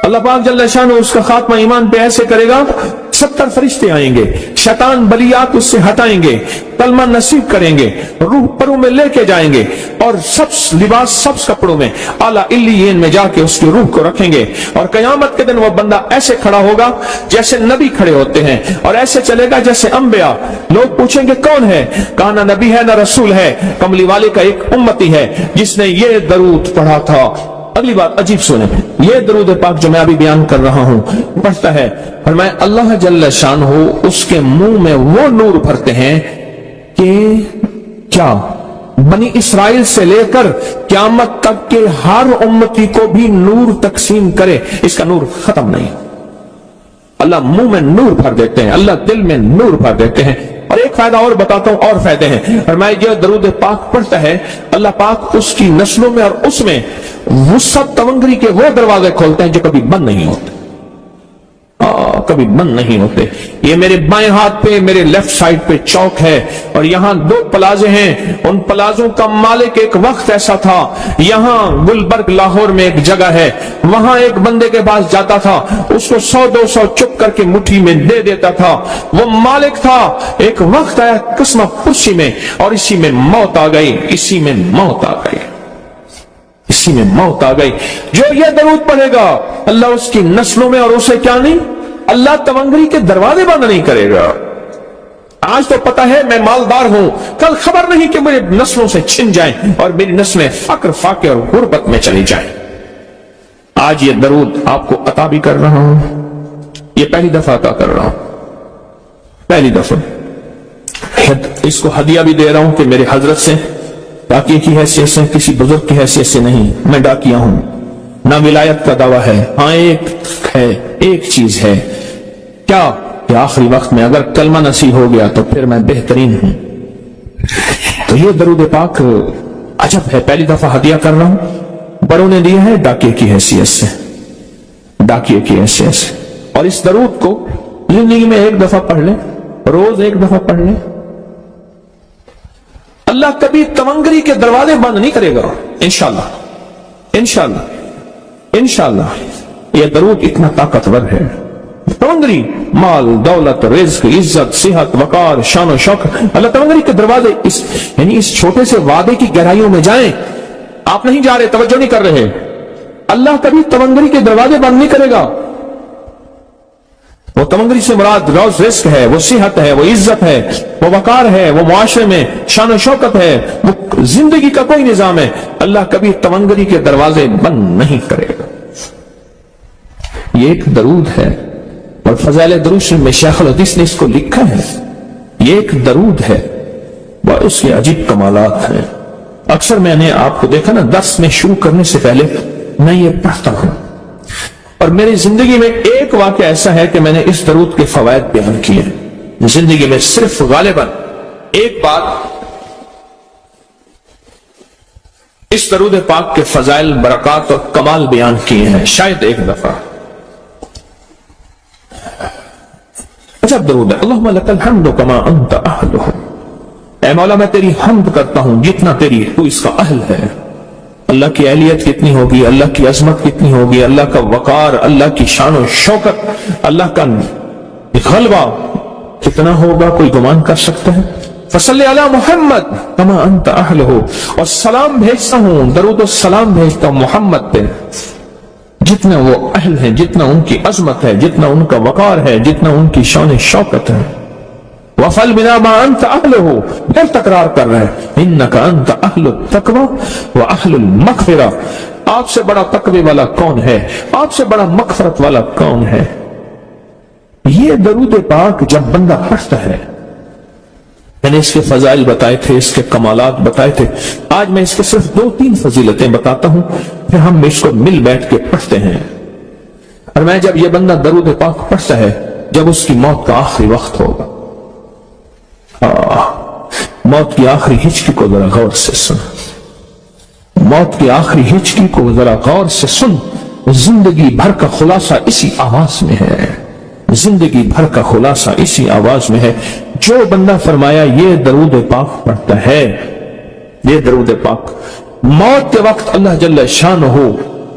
اللہ پاک جل شان اس کا خاتمہ ایمان پہ ایسے کرے گا 70 فرشتے آئیں گے، شیطان بلیات اس سے ہٹائیں گے، کلمہ نصیب کریں گے، روح پروں میں لے کے جائیں گے اور لباس سبز کپڑوں میں اعلیٰ علیین میں جا کے اس کی روح کو رکھیں گے، اور قیامت کے دن وہ بندہ ایسے کھڑا ہوگا جیسے نبی کھڑے ہوتے ہیں، اور ایسے چلے گا جیسے انبیاء۔ لوگ پوچھیں گے کون ہے؟ کہا نہ نبی ہے نہ رسول ہے، کملی والے کا ایک امتی ہے جس نے یہ درود پڑھا تھا۔ اگلی بات عجیب سنیں، یہ درود پاک جو میں ابھی بیان کر رہا ہوں پڑھتا ہے، فرمایا اللہ جل شانہ اس کے منہ میں وہ نور بھرتے ہیں کہ کیا بنی اسرائیل سے لے کر قیامت تک کے ہر امتی کو بھی نور تقسیم کرے، اس کا نور ختم نہیں۔ اللہ منہ میں نور بھر دیتے ہیں، اللہ دل میں نور بھر دیتے ہیں۔ اور ایک فائدہ اور بتاتا ہوں، اور فائدے ہیں۔ فرمایا جو درود پاک پڑھتا ہے اللہ پاک اس کی نسلوں میں اور اس میں وسعت تونگری کے وہ دروازے کھولتے ہیں جو کبھی بند نہیں ہوتے، کبھی بند نہیں ہوتے۔ یہ میرے بائیں ہاتھ پہ میرے لیفٹ سائڈ پہ چوک ہے، اور یہاں 2 پلازے ہیں، ان پلازوں کا مالک ایک وقت ایسا تھا، یہاں گلبرگ لاہور میں ایک جگہ ہے، وہاں ایک بندے کے پاس جاتا تھا، اس کو 100-200 چپ کر کے مٹھی میں دے دیتا تھا، وہ مالک تھا۔ ایک وقت آیا قسمہ پرسی میں، اور اسی میں موت آ گئی، اسی میں موت آ گئی، اسی میں موت آ گئی۔ جو یہ درود پڑھے گا اللہ اس کی نسلوں میں اور اسے کیا نہیں، اللہ تونگری کے دروازے بند نہیں کرے گا۔ آج تو پتہ ہے میں مالدار ہوں، کل خبر نہیں کہ میرے نسلوں سے چھن جائیں اور میری نسلیں فقر فاقے اور غربت میں چلی جائیں۔ آج یہ درود آپ کو عطا بھی کر رہا ہوں، یہ پہلی دفعہ عطا کر رہا ہوں، پہلی دفعہ اس کو ہدیہ بھی دے رہا ہوں کہ میرے حضرت سے، ڈاکیے کی حیثیت سے، کسی بزرگ کی حیثیت سے نہیں، میں ڈاکیہ ہوں، نہ ولایت کا دعویٰ ہے، ہاں ایک چیز ہے، کیا کہ آخری وقت میں اگر کلمہ نصیب ہو گیا تو پھر میں بہترین ہوں۔ تو یہ درود پاک عجب ہے، پہلی دفعہ ہدیہ کر رہا ہوں، بڑوں نے دیا ہے ڈاکیے کی حیثیت سے، ڈاکیے کی حیثیت سے۔ اور اس درود کو زندگی میں ایک دفعہ پڑھ لیں، روز ایک دفعہ پڑھ لیں، اللہ کبھی تونگری کے دروازے بند نہیں کرے گا، انشاءاللہ انشاءاللہ انشاءاللہ۔ یہ درود اتنا طاقتور ہے، تونگری، مال، دولت، رزق، عزت، صحت، وقار، شان و شوکت، اللہ تونگری کے دروازے یعنی اس چھوٹے سے وعدے کی گہرائیوں میں جائیں۔ آپ نہیں جا رہے، توجہ نہیں کر رہے، اللہ کبھی تونگری کے دروازے بند نہیں کرے گا۔ وہ تونگری سے مراد روز رزق ہے، وہ صحت ہے، وہ عزت ہے، وہ وقار ہے، وہ معاشرے میں شان و شوکت ہے، وہ زندگی کا کوئی نظام ہے، اللہ کبھی تونگری کے دروازے بند نہیں کرے گا۔ یہ ایک درود ہے، اور فضائل درود میں شیخ الحدیث نے اس کو لکھا ہے، یہ ایک درود ہے، وہ اس کے عجیب کمالات ہیں۔ اکثر میں نے آپ کو دیکھا نا، درس میں شروع کرنے سے پہلے میں یہ پڑھتا ہوں، اور میری زندگی میں ایک واقعہ ایسا ہے کہ میں نے اس درود کے فوائد بیان کیے ہیں زندگی میں، صرف غالباً ایک بات اس درود پاک کے فضائل، برکات اور کمال بیان کیے ہیں، شاید ایک دفعہ۔ عجب درود ہے، اللہم لک الحمد کما انت اہلہ، اے مولا میں تیری حمد کرتا ہوں جتنا تو اس کا اہل ہے۔ اللہ کی اہلیت کتنی ہوگی، اللہ کی عظمت کتنی ہوگی، اللہ کا وقار، اللہ کی شان و شوکت، اللہ کا غلبہ کتنا ہوگا، کوئی گمان کر سکتا ہے؟ فصلی علی محمد کما انت اہلہ، اور سلام بھیجتا ہوں، درود و سلام بھیجتا ہوں محمد پہ جتنا وہ اہل ہیں، جتنا ان کی عظمت ہے، جتنا ان کا وقار ہے، جتنا ان کی شان شوکت ہے۔ وَفَلْ بِنَا مَا أَنْتَ أَهْلُهُ، پھر تکرار کر رہے ہیں، إِنَّكَ أَنْتَ أَهْلُ التَّقْوَى وَأَهْلُ الْمَغْفِرَةِ، آپ سے بڑا تقوی والا کون ہے، آپ سے بڑا مغفرت والا کون ہے۔ یہ درود پاک جب بندہ پڑھتا ہے، میں نے اس کے فضائل بتائے تھے، اس کے کمالات بتائے تھے، آج میں اس کے صرف 2-3 فضیلتیں بتاتا ہوں، پھر ہم اس کو مل بیٹھ کے پڑھتے ہیں۔ اور میں جب یہ بندہ درود پاک پڑھتا ہے، جب اس کی موت کا آخری وقت ہوگا، موت کی آخری ہچکی کو ذرا غور سے سن، موت کی آخری ہچکی کو ذرا غور سے سن، زندگی بھر کا خلاصہ اسی آواز میں ہے، زندگی بھر کا خلاصہ اسی آواز میں ہے۔ جو بندہ فرمایا یہ درود پاک پڑھتا ہے، یہ درود پاک موت کے وقت اللہ جل شانہ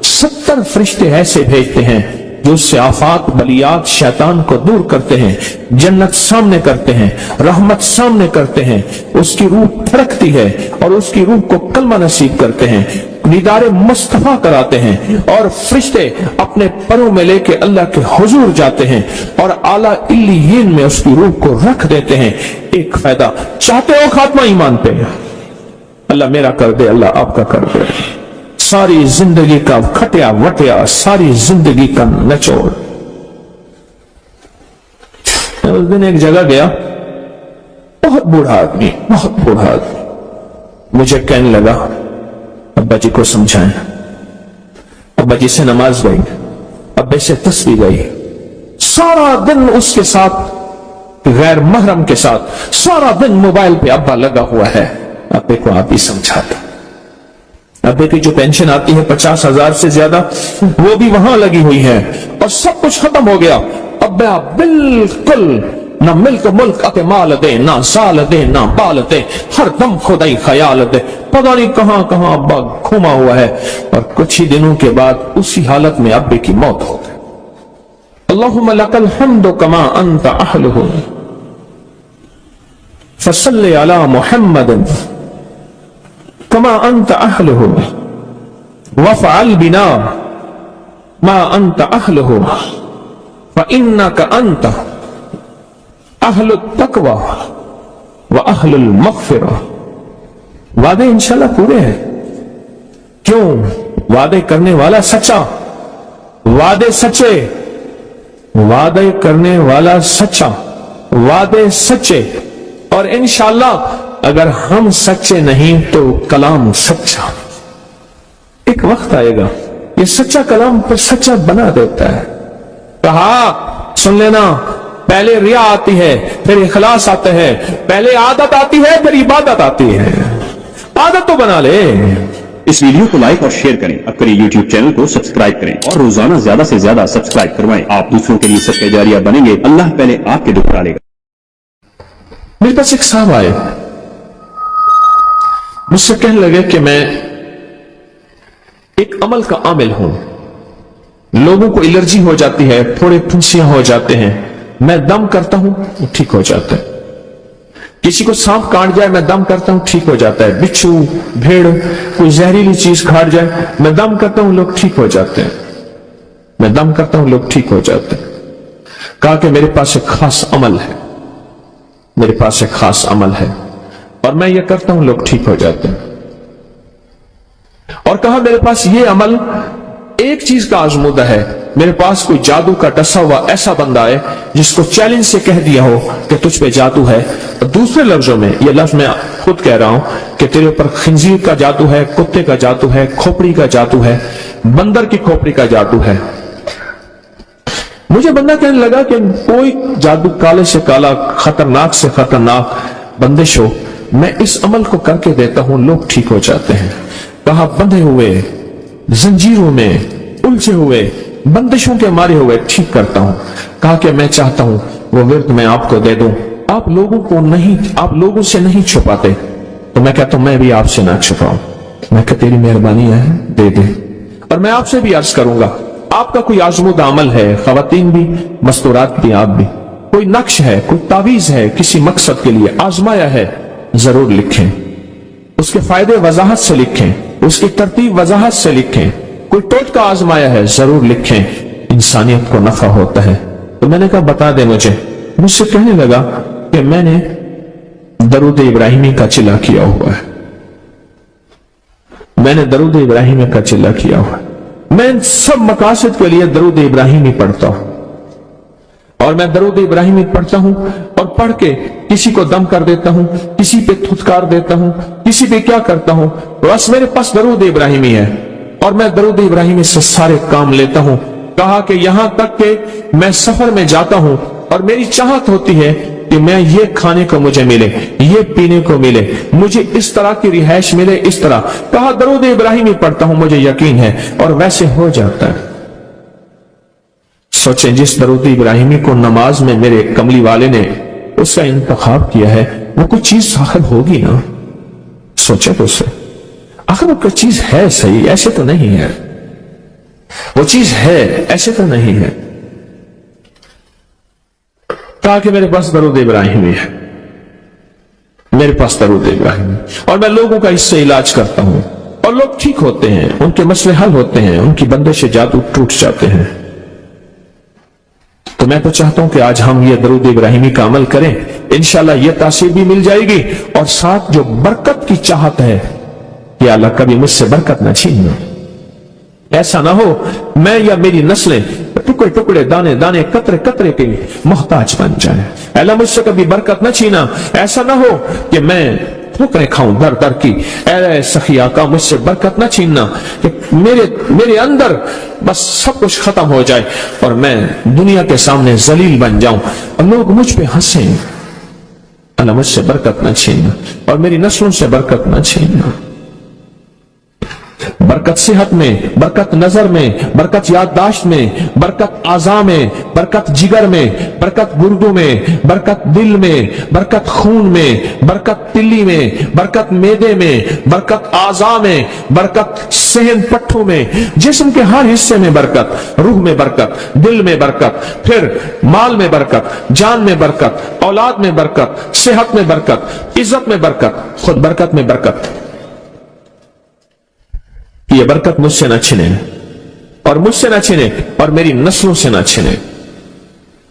70 फरिश्ते ऐसे भेजते हैं जो उससे आफात बलियात शैतान को दूर करते हैं, जन्नत सामने करते हैं, रहमत सामने करते हैं, उसकी रूह फड़कती है और उसकी रूह को कलमा नसीब करते हैं, दीदारे मुस्तफा कराते हैं और फरिश्ते अपने परों में लेके अल्लाह के हुजूर जाते हैं और आला इल्लियीन में उसकी रूह को रख देते हैं। एक फायदा चाहते हो खात्मा ईमान पे, अल्लाह मेरा कर दे, अल्लाह आपका कर दे। सारी जिंदगी का खटिया वटिया, सारी जिंदगी का निचोड़। उस दिन एक जगह गया, बहुत बूढ़ा आदमी, बहुत बूढ़ा आदमी मुझे कहने लगा अब्बा जी को समझाएं। अब्बा जी से नमाज गई, अब्बे से तस्बीह गई, सारा दिन उसके साथ गैर महरम के साथ सारा दिन मोबाइल पे अब्बा लगा हुआ है। अब्बे को आप ही समझाता। अब्बे की जो पेंशन आती है 50,000 से ज्यादा, वो भी वहां लगी हुई है और सब कुछ खत्म हो गया। अब्बा बिल्कुल ना मिल्क मुल्क अके माल दे, ना साल दे, ना बाल दे, हर दम खुदाई ख्याल दे। पता नहीं कहां कहां अब्बा घुमा हुआ है और कुछ ही दिनों के बाद उसी हालत में अब्बे की मौत हो गई। अल्लाहुम्मा लकल हम्दु कमा अंत अहलुहु फसल्लि अला मुहम्मदिन कमा अंत अहलुहु वफ़अल बिना मा अंत अहलुहु फ़इन्नका अंत अहलुत तक़वा व अहलुल मग़फ़िरा। वादे इंशाल्लाह पूरे हैं। क्यों? वादे करने वाला सच्चा, वादे सच्चे, वादे करने वाला सच्चा, वादे सच्चे। और इंशाल्लाह अगर हम सच्चे नहीं तो कलाम सच्चा। एक वक्त आएगा ये सच्चा कलाम पर सच्चा बना देता है। कहा सुन लेना, पहले रिया आती है, फिर इखलास आता है, पहले आदत आती है, फिर इबादत आती है। आदत तो बना ले। इस वीडियो को लाइक और शेयर करें, अब करें यूट्यूब चैनल को सब्सक्राइब करें और रोजाना ज्यादा से ज्यादा सब्सक्राइब करवाएं। आप दूसरों के लिए सदका जारिया बनेंगे, अल्लाह पहले आपके दुख डालेगा। मेरे पास एक साहब आए, मुझसे कहने लगे कि मैं एक अमल का आमिल हूं, लोगों को एलर्जी हो जाती है, थोड़े फुंसियां हो जाते हैं, मैं दम करता हूं वो ठीक हो जाता है। किसी को सांप काट जाए मैं दम करता हूं ठीक हो जाता है। बिच्छू, भेड़, कोई जहरीली चीज काट जाए मैं दम करता हूं लोग ठीक हो जाते हैं। मैं दम करता हूं लोग ठीक हो जाते हैं। कहा कि मेरे पास एक खास अमल है, मेरे पास एक खास अमल है और मैं ये करता हूं लोग ठीक हो जाते हैं। और कहा मेरे पास ये अमल एक चीज का आजमूदा है, मेरे पास कोई जादू का डसा हुआ ऐसा बंदा है जिसको चैलेंज से कह दिया हो कि तुझ पे जादू है। और दूसरे लफ्जों में ये लफ्ज मैं खुद कह रहा हूं कि तेरे ऊपर खंजीर का जादू है, कुत्ते का जादू है, खोपड़ी का जादू है, बंदर की खोपड़ी का जादू है। मुझे बंदा कहने लगा कि कोई जादू काले से काला, खतरनाक से खतरनाक बंदिश हो, मैं इस अमल को करके देता हूं लोग ठीक हो जाते हैं। कहा बंधे हुए, जंजीरों में उलझे हुए, बंदिशों के मारे हुए ठीक करता हूं। कहा कि मैं चाहता हूं वो विर्द मैं आपको दे दूं, आप लोगों को नहीं, आप लोगों से नहीं छुपाते। तो मैं कहता हूं मैं भी आपसे ना छुपाऊं। मैं कहता तेरी मेहरबानी है दे दे। और मैं आपसे भी अर्ज करूंगा, आपका कोई आजमूदा अमल है, खवातीन भी, मस्तूरात भी, आप भी, कोई नक्श है, कोई तावीज है, किसी मकसद के लिए आजमाया है, जरूर लिखें। उसके फायदे वजाहत से लिखें, उसकी तरतीब वजाहत से लिखें। कोई टोटका आजमाया है, जरूर लिखें, इंसानियत को नफा होता है। तो मैंने कहा बता दे मुझे। मुझसे कहने लगा कि मैंने दरूद इब्राहिमी का चिल्ला किया हुआ है, मैंने दरूद इब्राहिमी का चिल्ला किया हुआ है। मैं सब मकासद के लिए दरूद इब्राहिमी पढ़ता हूं और मैं दरूद इब्राहिमी पढ़ता हूं और पढ़ के किसी को दम कर देता हूं, किसी पे थुतकार देता हूं, किसी पे क्या करता हूं, बस मेरे पास दरूद इब्राहिमी है और मैं दरूद इब्राहिमी से सारे काम लेता हूं। कहा कि यहां तक कि मैं सफर में जाता हूं और मेरी चाहत होती है कि मैं ये खाने को मुझे मिले, ये पीने को मिले, मुझे इस तरह की रिहाइश मिले, इस तरह। कहा दरूद इब्राहिमी पढ़ता हूं, मुझे यकीन है और वैसे हो जाता है। सोचें जिस दरूद इब्राहिमी को नमाज में मेरे कमली वाले ने उसका इंतखाब किया है, वो कोई चीज आखिर होगी ना। सोचे तो उसे आखिर वो कोई चीज है सही, ऐसे तो नहीं है। वो चीज है, ऐसे तो नहीं है। कहा कि मेरे पास दरूद इब्राहिमी है, मेरे पास दरूद इब्राहिमी, और मैं लोगों का इससे इलाज करता हूं और लोग ठीक होते हैं, उनके मसले हल होते हैं, उनकी बंदिशें जादू टूट जाते हैं। तो मैं तो चाहता हूं कि आज हम ये दरूद इब्राहिमी का अमल करें, इंशाल्लाह ये तासीर भी मिल जाएगी, और साथ जो बरकत की चाहत है कि अल्लाह कभी मुझसे बरकत ना छीनना। ऐसा ना हो मैं या मेरी नस्लें टुकड़े टुकड़े, दाने दाने, कतरे कतरे के मोहताज बन जाए। अल्लाह मुझसे कभी बरकत ना छीना। ऐसा ना हो कि मैं ठोकरें खाऊं दर दर की। ऐ सखिया का मुझसे बरकत ना छीनना कि मेरे अंदर बस सब कुछ खत्म हो जाए और मैं दुनिया के सामने जलील बन जाऊं और लोग मुझ पे हंसें। अल्लाह मुझसे बरकत ना छीनना और मेरी नस्लों से बरकत ना छीनना। बरकत सेहत में, बरकत नजर में, बरकत याददाश्त में, बरकत आज़ा में, बरकत जिगर में, बरकत गुर्दों में, बरकत दिल में, बरकत खून में, बरकत तिल्ली में, बरकत मेदे में, बरकत आज़ा में, बरकत सहन पट्टों में, जिस्म के हर हिस्से में बरकत, रूह में बरकत, दिल में बरकत, फिर माल में बरकत, जान में बरकत, औलाद में बरकत, सेहत में बरकत, इज्जत में बरकत, खुद बरकत में बरकत। ये बरकत मुझसे न छिने और मुझसे न छिने और मेरी नस्लों से न छिने,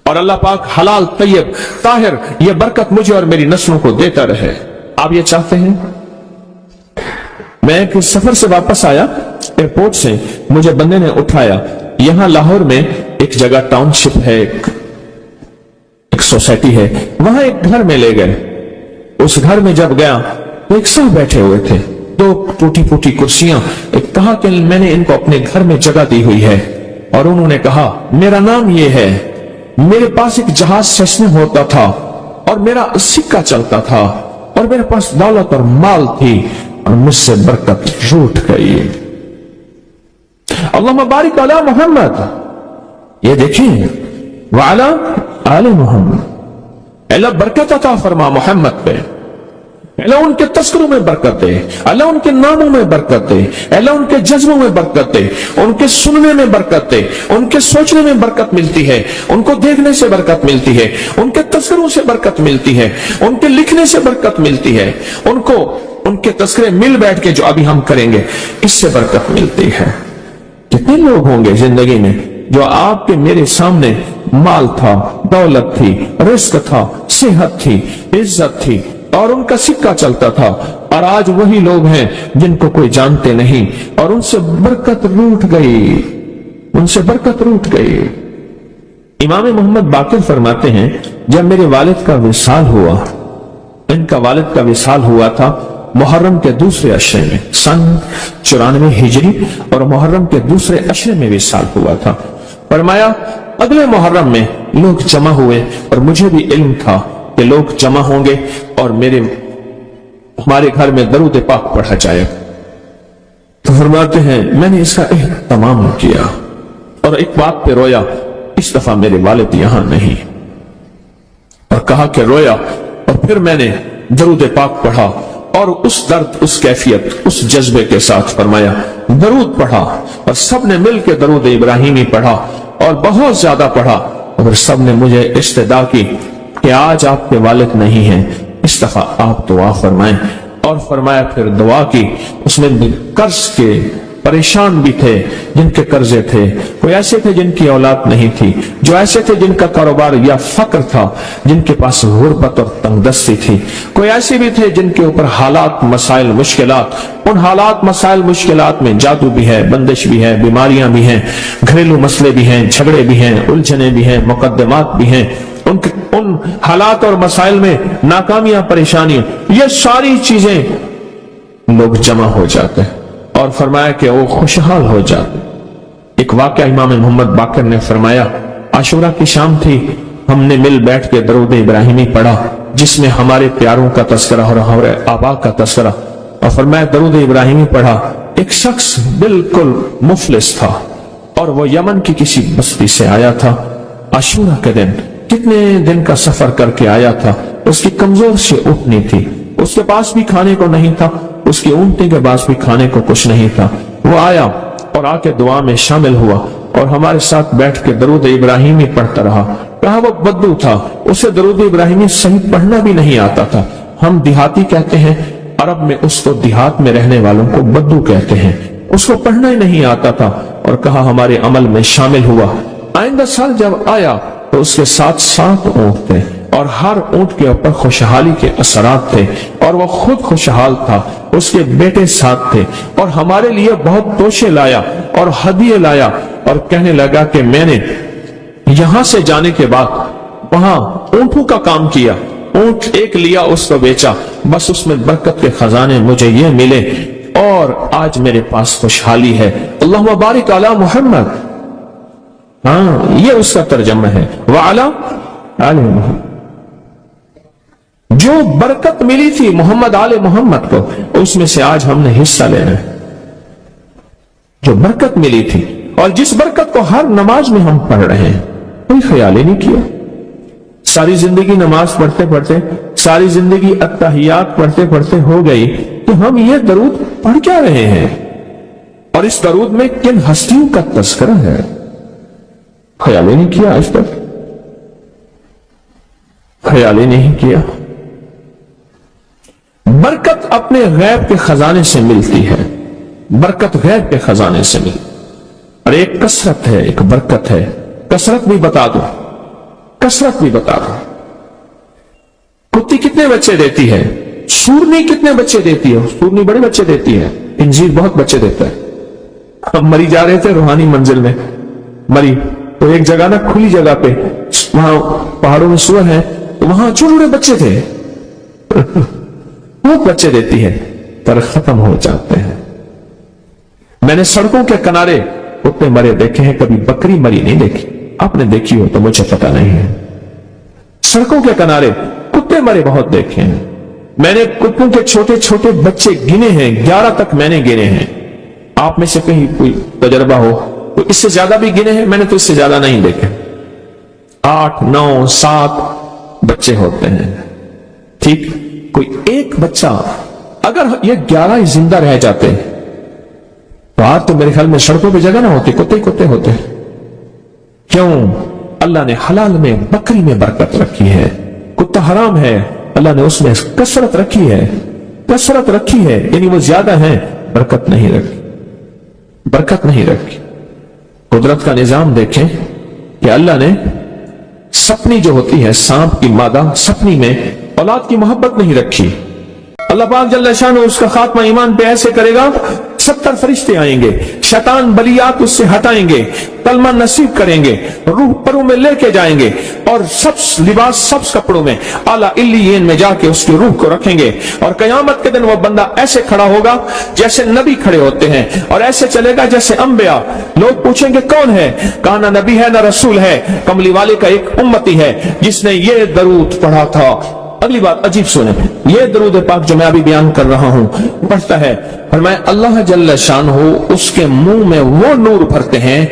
और अल्लाह पाक हलाल तैयब ताहिर ये बरकत मुझे और मेरी नस्लों को देता रहे। आप ये चाहते हैं? मैं एक सफर से वापस आया एयरपोर्ट से, मुझे बंदे ने उठाया। यहां लाहौर में एक जगह टाउनशिप है, एक सोसाइटी है, वहां एक घर में ले गए। उस घर में जब गया तो एक सब बैठे हुए थे, दो टूटी फूटी कुर्सियां। एक कहा कि मैंने इनको अपने घर में जगह दी हुई है, और उन्होंने कहा मेरा नाम ये है, मेरे पास एक जहाज सेशने होता था और मेरा सिक्का चलता था और मेरे पास दौलत और माल थी और मुझसे बरकत रूठ गई। अल्लाहुम्मा बारिक अला मोहम्मद, ये देखिए वाला आले मोहम्मद, अल्लाह बरकत अता फरमा मोहम्मद पे, अल्लाह उनके तस्करों में बरकत दे, अल्लाह उनके नामों में बरकत दे, अल्लाह उनके जज्बों में बरकत दे, उनके सुनने में बरकत दे, उनके सोचने में बरकत मिलती है, उनको देखने से बरकत मिलती है, उनके तस्करों से बरकत मिलती है, उनके लिखने से बरकत मिलती है, उनको उनके तस्करे मिल बैठ के जो अभी हम करेंगे इससे बरकत मिलती है। कितने लोग होंगे जिंदगी में जो आपके मेरे सामने माल था, दौलत थी, रिस्क था, सेहत थी, इज्जत थी और उनका सिक्का चलता था, और आज वही लोग हैं जिनको कोई जानते नहीं और उनसे बरकत रूठ गई, उनसे बरकत रूठ गई। इमाम मोहम्मद बाकिर फरमाते हैं जब मेरे वालिद का विसाल हुआ, इनका वालिद का विसाल हुआ था मुहर्रम के दूसरे अशरे में, सन 94 हिजरी, और मुहर्रम के दूसरे अशरे में विसाल हुआ था। फरमाया अगले मुहर्रम में लोग जमा हुए और मुझे भी इल्म था कि लोग जमा होंगे और हमारे घर में दरूद पाक पढ़ा जाएगा। तो फरमाते हैं मैंने इसका एहतमाम किया और एक बात पे रोया, इस दफा मेरे वालिद यहां नहीं, और कहा कि रोया, और फिर मैंने दरूद पाक पढ़ा और उस दर्द, उस कैफियत, उस जज्बे के साथ फरमाया दरूद पढ़ा, और सब ने मिल के दरूद इब्राहिमी पढ़ा और बहुत ज्यादा पढ़ा, और सब ने मुझे इस्तदा की कि आज आपके वालिद नहीं हैं, इस दफा आप दुआ फरमाएं। और फरमाया फिर दुआ की। उसमें कर्ज के परेशान भी थे जिनके कर्जे थे, कोई ऐसे थे जिनकी औलाद नहीं थी, जो ऐसे थे जिनका कारोबार या फक्र था, जिनके पास गुर्बत और तंगदस्ती थी, कोई ऐसे भी थे जिनके ऊपर हालात मसाइल मुश्किलात, उन हालात मसाइल मुश्किलात में जादू भी है, बंदिश भी है, बीमारियां भी हैं, घरेलू मसले भी हैं, झगड़े भी हैं, उलझने भी हैं, मुकद्दमात भी हैं, उन हालात और मसाइल में नाकामियां, परेशानियां, ये सारी चीजें लोग जमा हो जाते हैं और फरमाया कि वो खुशहाल हो जाते। एक वाकया इमाम मोहम्मद बाकर ने फरमाया, आशूरा की शाम थी, हमने मिल बैठ के दरूद इब्राहिमी पढ़ा जिसमें हमारे प्यारों का तस्करा और हमारे आबा का तस्करा, और फरमाया दरूद इब्राहिमी पढ़ा। एक शख्स बिल्कुल मुफलिस था और वो यमन की किसी बस्ती से आया था। आशूरा के दिन कितने दिन का सफर करके आया था, उसकी कमजोर से ऊँटनी थी, उसके पास भी खाने को नहीं था, उसकी ऊँटनी के पास भी खाने को कुछ नहीं था। वो आया और आके दुआ में शामिल हुआ और हमारे साथ बैठ के दरूद इब्राहिमी पढ़ता रहा। कहा वो बद्दू था, उसे दरूद इब्राहिमी सही पढ़ना भी नहीं आता था। हम देहाती कहते हैं, अरब में उसको देहात में रहने वालों को बद्दू कहते हैं। उसको पढ़ना ही नहीं आता था और कहा हमारे अमल में शामिल हुआ। आइंदा साल जब आया तो उसके साथ 7 ऊंट थे और हर ऊंट के ऊपर खुशहाली के असरात थे और वो खुद खुशहाल था, उसके बेटे साथ थे और हमारे लिए बहुत तोशे लाया और हदिये लाया और कहने लगा कि मैंने यहां से जाने के बाद वहां ऊंटों का काम किया, ऊंट एक लिया उसको बेचा, बस उसमें बरकत के खजाने मुझे ये मिले और आज मेरे पास खुशहाली है। अल्लाहुम्मा बारिक अला मुहम्मद। हाँ, ये उसका तर्जमा है। वाला आले मुहम्मद, जो बरकत मिली थी मोहम्मद आले मोहम्मद को, उसमें से आज हमने हिस्सा लेना है। जो बरकत मिली थी और जिस बरकत को हर नमाज में हम पढ़ रहे हैं, कोई ख्याल ही नहीं किया। सारी जिंदगी नमाज पढ़ते पढ़ते, सारी जिंदगी अत्तहियात पढ़ते पढ़ते हो गई कि हम ये दरूद पढ़ क्या रहे हैं और इस दरूद में किन हस्तियों का तस्करा है, ख्याल ही नहीं किया। आज तक ख्याल ही नहीं किया। बरकत अपने गैब के खजाने से मिलती है, बरकत गैब के खजाने से मिलती। और एक कसरत है, एक बरकत है। कसरत भी बता दो, कसरत भी बता दो। कुत्ती कितने बच्चे देती है? सूरनी कितने बच्चे देती है? सूरनी बड़े बच्चे देती है, इंजीर बहुत बच्चे देता है। हम मरी जा रहे थे रूहानी मंजिल में, मरी तो एक जगह ना, खुली जगह पे, वहां पहाड़ों में सूअर है, तो वहां छोटे बच्चे थे बहुत बच्चे देती है, पर खत्म हो जाते हैं। मैंने सड़कों के किनारे कुत्ते मरे देखे हैं, कभी बकरी मरी नहीं देखी। आपने देखी हो तो मुझे पता नहीं है। सड़कों के किनारे कुत्ते मरे बहुत देखे हैं। मैंने कुत्तों के छोटे छोटे बच्चे गिने हैं, 11 तक मैंने गिने हैं। आप में से कहीं कोई तजर्बा हो तो इससे ज्यादा भी गिने हैं? मैंने तो इससे ज्यादा नहीं देखे। 8, 9, 7 बच्चे होते हैं। ठीक, कोई एक बच्चा, अगर ये 11 जिंदा रह जाते तो आज तो मेरे ख्याल में सड़कों पे जगह ना होती, कुत्ते कुत्ते होते। क्यों? अल्लाह ने हलाल में, बकरी में बरकत रखी है। कुत्ता हराम है, अल्लाह ने उसमें कसरत रखी है, कसरत रखी है, यानी वो ज्यादा है, बरकत नहीं रखी, बरकत नहीं रखी। कुदरत का निजाम देखें कि अल्लाह ने सपनी जो होती है, सांप की मादा, सपनी में औलाद की मोहब्बत नहीं रखी। अल्लाह पाक जल्ल शान उसका खात्मा ईमान पे ऐसे करेगा, 70 फरिश्ते आएंगे, शैतान बलियात उससे हटाएंगे, कलमा नसीब करेंगे, रूह परों में लेके जाएंगे और सब लिबास, सब कपड़ों में आला इल्लियीन में जाके उसकी रूह को रखेंगे। और कयामत के दिन वो बंदा ऐसे खड़ा होगा जैसे नबी खड़े होते हैं और ऐसे चलेगा जैसे अंबिया। लोग पूछेंगे कौन है? कहा ना नबी है ना रसूल है, कमली वाले का एक उम्मती है जिसने ये दरूद पढ़ा था। अगली बात अजीब सुने, ये दरूद पाक जो मैं अभी बयान कर रहा हूं, पढ़ता है और मैं अल्लाह जल्ल शान हो उसके मुंह में वो नूर भरते हैं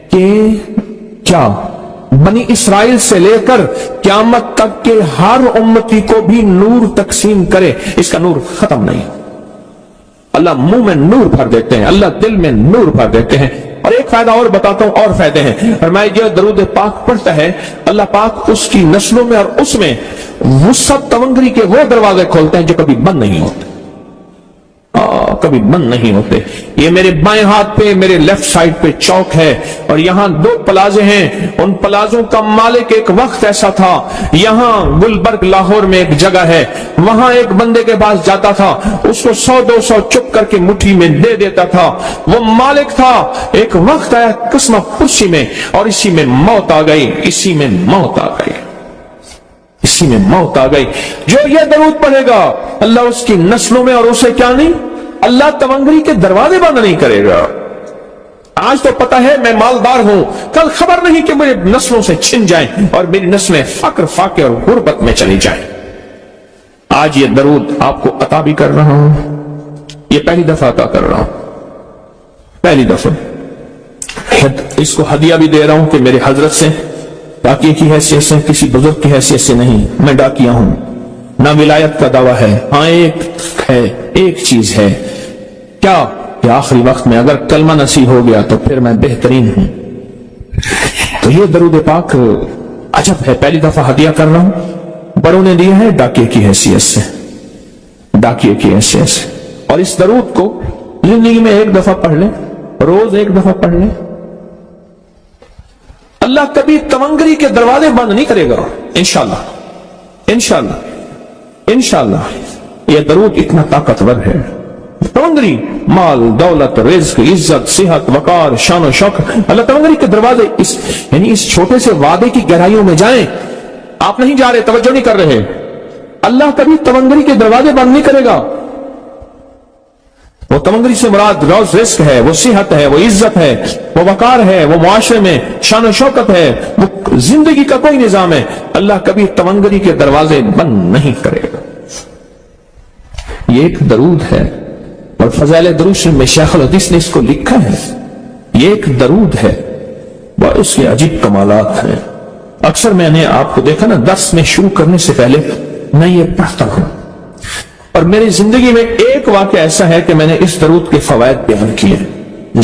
कि क्या बनी इसराइल से लेकर क़यामत तक के हर उम्मती को भी नूर तकसीम करे, इसका नूर खत्म नहीं। अल्लाह मुंह में नूर भर देते हैं, अल्लाह दिल में नूर भर देते हैं। और एक फायदा और बताता हूं, और फायदे हैं। और मैं जो दरूद पाक पढ़ता है, अल्लाह पाक उसकी नस्लों में और उसमें वुसअत तवंगरी के वो दरवाजे खोलते हैं जो कभी बंद नहीं होते, कभी बंद नहीं होते। ये मेरे बाएं हाथ पे, मेरे लेफ्ट साइड पे चौक है और यहाँ 2 प्लाजे हैं। उन प्लाजों का मालिक एक वक्त ऐसा था, यहाँ गुलबर्ग लाहौर में एक जगह है, वहां एक बंदे के पास जाता था, उसको 100-200 चुप करके मुट्ठी में दे देता था। वो मालिक था। एक वक्त आया किस्म पुरसी में और इसी में मौत आ गई, इसी में मौत आ गई, इसी में मौत आ गई। जो ये दरूद पढ़ेगा, अल्लाह उसकी नस्लों में और उसे क्या नहीं, अल्लाह तवंगरी के दरवाजे बंद नहीं करेगा। आज तो पता है मैं मालदार हूं, कल खबर नहीं कि मेरे नस्लों से छिन जाएं और मेरी नस्लें फक्र फाके और गुर्बत में चली जाएं। आज ये दरूद आपको अता भी कर रहा हूं, ये पहली दफा अता कर रहा हूं, पहली दफा। इसको हदिया भी दे रहा हूं कि मेरे हजरत से, डाकिए की हैसियत से, किसी बुजुर्ग की हैसियत से नहीं, मैं डाकिया हूं, ना विलायत का दावा है। हाँ एक है, एक चीज है, क्या کہ آخری وقت میں اگر کلمہ نصیب ہو گیا تو پھر میں بہترین ہوں. تو یہ درود پاک عجب ہے، پہلی دفعہ ہدیہ کر رہا ہوں. بڑوں نے دیا ہے ڈاکیے کی حیثیت سے، ڈاکیے کی حیثیت سے. اور اس درود کو زندگی میں ایک دفعہ پڑھ لیں، روز ایک دفعہ پڑھ لیں. اللہ کبھی تمنگری کے دروازے بند نہیں کرے گا انشاءاللہ. انشاءاللہ انشاءاللہ یہ درود اتنا طاقتور ہے. تمنگری، مال، دولت، رزق، عزت، صحت، وقار، شان و شوکت، اللہ تمنگری کے دروازے یعنی اس چھوٹے سے وعدے کی گہرائیوں میں جائیں. آپ نہیں جا رہے، توجہ نہیں کر رہے. اللہ کبھی تمنگری کے دروازے بند نہیں کرے گا. وہ تمنگری سے مراد روز رزق ہے، وہ صحت ہے، وہ عزت ہے، وہ وقار ہے، وہ معاشرے میں شان و شوکت ہے، وہ زندگی کا کوئی نظام ہے. اللہ کبھی تمنگری کے دروازے بند نہیں کرے گا. یہ ایک درود ہے اور فضائل درود شریف میں شیخ الحدیث نے اس کو لکھا ہے. یہ ایک درود ہے اور اس کے عجیب کمالات ہیں. اکثر میں نے آپ کو دیکھا نا، درس میں شروع کرنے سے پہلے میں یہ پڑھتا ہوں، اور میری زندگی میں ایک واقعہ ایسا ہے کہ میں نے اس درود کے فوائد بیان کیے.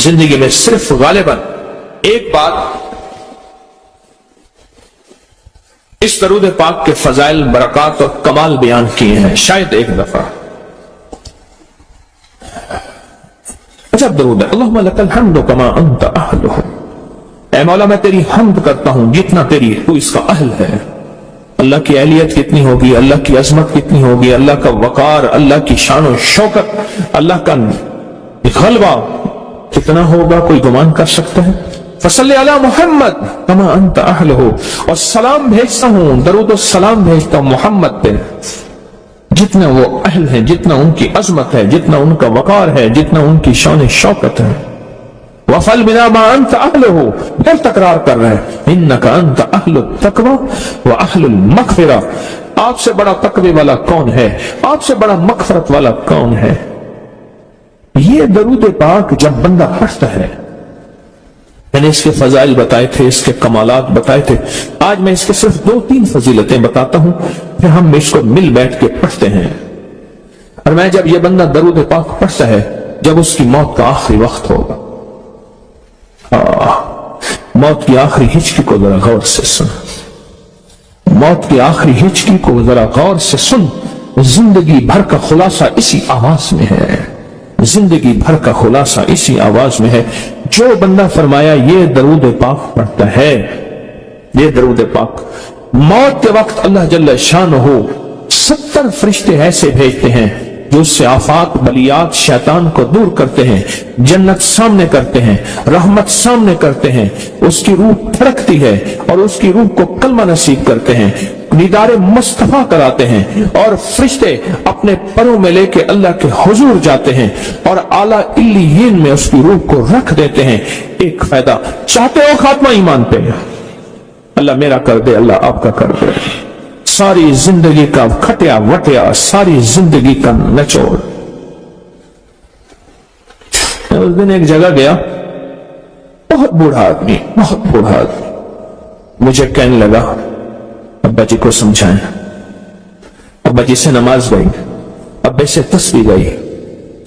زندگی میں صرف غالباً ایک بات اس درود پاک کے فضائل، برکات اور کمال بیان کیے ہیں، شاید ایک دفعہ. عجب درود ہے. اللہم لک الحمد کما انت اہلہ. اے مولا میں تیری حمد کرتا ہوں جتنا تو اس کا اہل ہے. اللہ کی اہلیت کتنی ہوگی، اللہ کی عظمت کتنی ہوگی، اللہ کا وقار، اللہ کی شان و شوکت، اللہ کا غلبہ کتنا ہوگا، کوئی گمان کر سکتا ہے. فصلی علی محمد کما انت اہلہ. اور سلام بھیجتا ہوں، درود و سلام بھیجتا ہوں محمد پہ جتنا وہ اہل ہے، جتنا ان کی عظمت ہے، جتنا ان کا وقار ہے، جتنا ان کی شان شوکت ہے. وَفَلْ بِنَا مَا أَنْتَ أَهْلُهُ. پھر تکرار کر رہے ہیں، إِنَّكَ أَنْتَ أَهْلُ التَّقْوَى وَأَهْلُ الْمَغْفِرَةِ. آپ سے بڑا تقوی والا کون ہے، آپ سے بڑا مغفرت والا کون ہے. یہ درود پاک جب بندہ پڑھتا ہے، میں نے اس کے فضائل بتائے تھے، اس کے کمالات بتائے تھے. آج میں اس کے صرف 2-3 فضیلتیں بتاتا ہوں، پھر ہم اس کو مل بیٹھ کے پڑھتے ہیں. اور میں جب یہ بندہ درود پاک پڑھتا ہے جب اس کی موت کا آخری وقت ہوگا، موت کی آخری ہچکی کو ذرا غور سے سن، موت کی آخری ہچکی کو ذرا غور سے سن. زندگی بھر کا خلاصہ اسی آواز میں ہے، زندگی بھر کا خلاصہ اسی آواز میں ہے. جو بندہ فرمایا یہ درود پاک پڑھتا ہے، یہ درود پاک، موت کے وقت اللہ جل شانہ 70 فرشتے ایسے بھیجتے ہیں جو اس سے آفات، بلیات، شیطان کو دور کرتے ہیں، جنت سامنے کرتے ہیں، رحمت سامنے کرتے ہیں. اس کی روح پھڑکتی ہے اور اس کی روح کو کلمہ نصیب کرتے ہیں، دیدار مصطفیٰ کراتے ہیں، اور فرشتے اپنے پروں میں لے کے اللہ کے حضور جاتے ہیں اور اعلیٰ علیین میں اس کی روح کو رکھ دیتے ہیں. ایک فائدہ چاہتے ہو خاتمہ ایمان پہ، اللہ میرا کر دے، اللہ آپ کا کر دے. ساری زندگی کا کھٹیا وٹیا، ساری زندگی کا نچوڑ. میں اس دن ایک جگہ گیا، بہت بوڑھا آدمی، بہت بوڑھا آدمی مجھے کہنے لگا ابا جی کو سمجھائیں. ابا جی سے نماز گئی، ابے سے تسبیح گئی،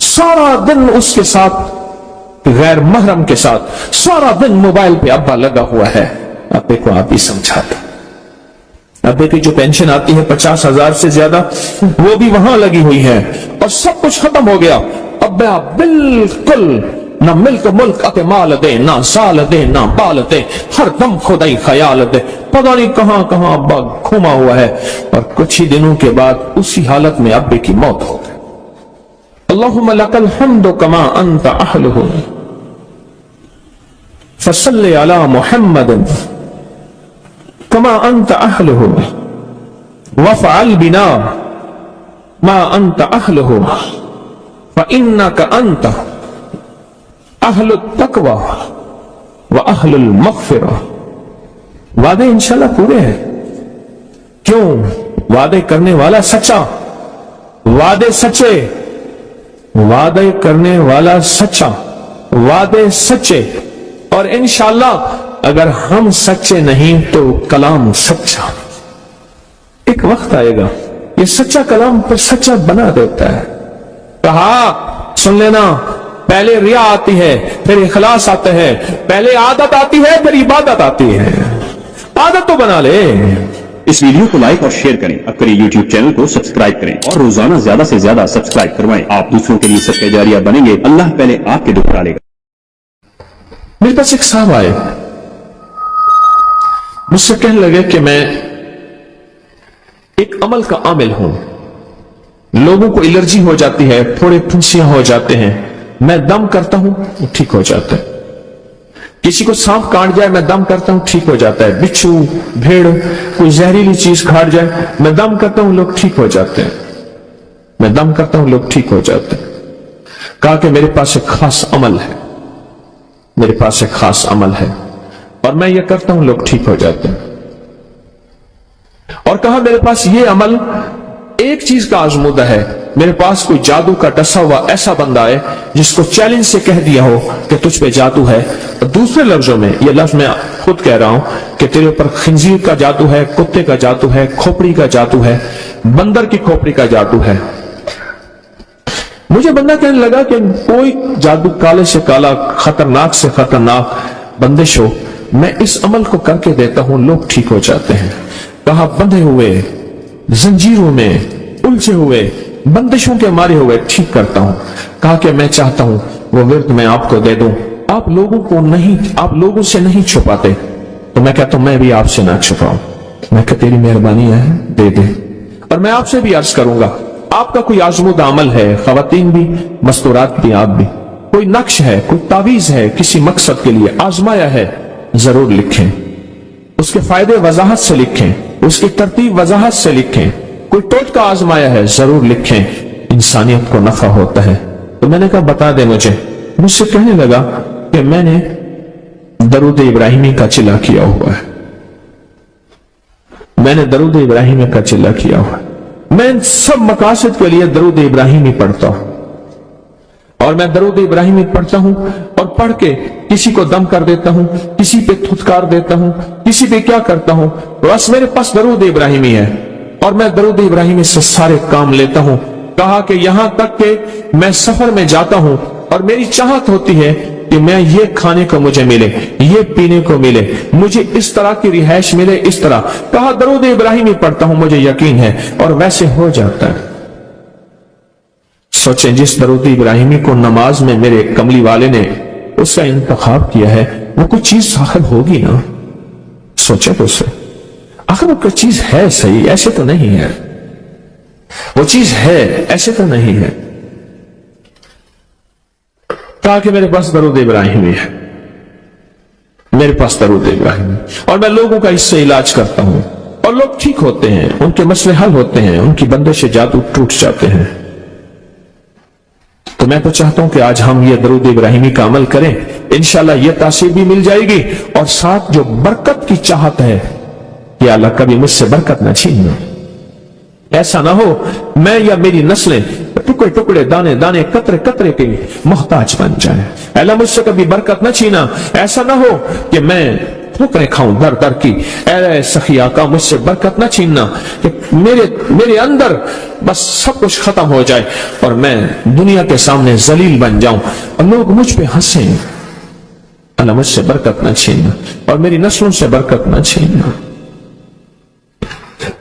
سارا دن اس کے ساتھ غیر محرم کے ساتھ سارا دن موبائل پہ ابا لگا ہوا ہے. ابے کو آپ ہی سمجھاتا. ابے کی جو پینشن آتی ہے 50,000 سے زیادہ، وہ بھی وہاں لگی ہوئی ہے اور سب کچھ ختم ہو گیا. ابا بالکل نہ ملک ملک اتے مال دے، نہ سال دے، نہ بال دے، ہر دم خدائی خیال دے. پتہ نہیں کہاں کہاں ابا گھوما ہوا ہے. اور کچھ ہی دنوں کے بعد اسی حالت میں ابے کی موت ہو گئی. اللہم لک الحمد کما انت اہلہ فصلی علی محمد کما انت اہلہ وفعل بنا ما انت اہلہ فانک انت اہل التقوی واہل المغفرہ. وعدے انشاءاللہ پورے ہیں. کیوں؟ وعدے کرنے والا سچا، وعدے سچے، وعدے کرنے والا سچا، وعدے سچے. اور انشاءاللہ اگر ہم سچے نہیں تو کلام سچا. ایک وقت آئے گا یہ سچا کلام پر سچا بنا دیتا ہے. کہا سن لینا पहले रिया आती है, फिर इखलास आता है, पहले आदत आती है, फिर इबादत आती है। आदत तो बना ले। इस वीडियो को लाइक और शेयर करें। अब करिए यूट्यूब चैनल को सब्सक्राइब करें और रोजाना ज्यादा से ज्यादा सब्सक्राइब करवाएं। आप दूसरों के लिए सदका जारिया बनेंगे, अल्लाह पहले आपके दुख टालेगा। मेरे पास एक साहब आए, मुझसे कहने लगे कि मैं एक अमल का आमिल हूं, लोगों को एलर्जी हो जाती है, थोड़े फुंसियां हो जाते हैं, मैं दम करता हूं वो ठीक हो जाता है। किसी को सांप काट जाए मैं दम करता हूं ठीक हो जाता है। बिच्छू, भेड़, कोई जहरीली चीज काट जाए मैं दम करता हूं लोग ठीक हो जाते हैं। मैं दम करता हूं लोग ठीक हो जाते हैं। कहा कि मेरे पास एक खास अमल है, मेरे पास एक खास अमल है और मैं ये करता हूं लोग ठीक हो जाते हैं। और कहा मेरे पास ये अमल एक चीज का आजमूदा है, मेरे पास कोई जादू का डसा हुआ ऐसा बंदा है जिसको चैलेंज से कह दिया हो कि तुझ पे जादू है, और दूसरे लफ्जों में ये लफ्ज मैं खुद कह रहा हूं कि तेरे ऊपर खिंजीर का जादू है, कुत्ते का जादू है, खोपड़ी का जादू है, बंदर की खोपड़ी का जादू है। मुझे बंदा कहने लगा कि कोई जादू काले से काला, खतरनाक से खतरनाक बंदिश हो, मैं इस अमल को करके देता हूं लोग ठीक हो जाते हैं। कहा बंधे हुए, जंजीरों में उलझे हुए, बंदिशों के मारे हुए ठीक करता हूं। कहा कि मैं चाहता हूं वो विर्द मैं आपको दे दूं, आप लोगों को नहीं, आप लोगों से नहीं छुपाते, तो मैं कहता हूं मैं भी आपसे ना छुपाऊं। मैं कहता तेरी मेहरबानी है दे दे। और मैं आपसे भी अर्ज करूंगा, आपका कोई आजमूदा अमल है, खवातीन भी, मस्तूरात भी, आप भी, कोई नक्श है, कोई तावीज है, किसी मकसद के लिए आजमाया है, जरूर लिखें। उसके फायदे वजाहत से लिखें, उसकी तरतीब वजाहत से लिखें। कोई टोटका आजमाया है, जरूर लिखें, इंसानियत को नफा होता है। तो मैंने कहा बता दे मुझे। मुझसे कहने लगा कि मैंने दरूद इब्राहिमी का चिल्ला किया हुआ है, मैंने दरूद इब्राहिमी का चिल्ला किया हुआ है। मैं इन सब मकासद के लिए दरूद इब्राहिमी पढ़ता हूं, और मैं दरूद इब्राहिमी पढ़ता हूं और पढ़ के किसी को दम कर देता हूं, किसी पे थुतकार देता हूं, किसी पे क्या करता हूं, बस मेरे पास दरूद इब्राहिमी है और मैं दरूद इब्राहिमी से सारे काम लेता हूं। कहा कि यहां तक कि मैं सफर में जाता हूं और मेरी चाहत होती है कि मैं ये खाने को मुझे मिले, ये पीने को मिले, मुझे इस तरह की रिहाइश मिले, इस तरह। कहा दरूद इब्राहिमी पढ़ता हूं, मुझे यकीन है, और वैसे हो जाता है। सोचें, जिस दरूद इब्राहिमी को नमाज में मेरे कमली वाले ने उसका इंतखाब किया है, वो कोई चीज आखिर होगी ना। सोचे तो उसे आखिर वो कोई चीज है सही, ऐसे तो नहीं है, वो चीज है ऐसे तो नहीं है। कहा कि मेरे पास दरूद इब्राहिमी है, मेरे पास दरूद इब्राहिमी, और मैं लोगों का इससे इलाज करता हूं और लोग ठीक होते हैं, उनके मसले हल होते हैं, उनकी बंदिश जादू टूट जाते हैं। तो मैं तो चाहता हूं कि आज हम ये दरूद इब्राहिमी का अमल करें, इंशाल्लाह ये तासीर भी मिल जाएगी, और साथ जो बरकत की चाहत है कि अल्लाह कभी मुझसे बरकत न छीनना। ऐसा ना हो मैं या मेरी नस्लें टुकड़े टुकड़े, दाने दाने, कतरे कतरे के मोहताज बन जाए। अल्लाह मुझसे कभी बरकत न छीना। ऐसा ना हो कि मैं ठोकरें खाऊं दर दर की। ऐ सखी आका मुझसे बरकत न छीनना कि मेरे अंदर बस सब कुछ खत्म हो जाए और मैं दुनिया के सामने जलील बन जाऊं और लोग मुझ पे हंसें। अल्लाह मुझसे बरकत न छीनना और मेरी नस्लों से बरकत न छीनना।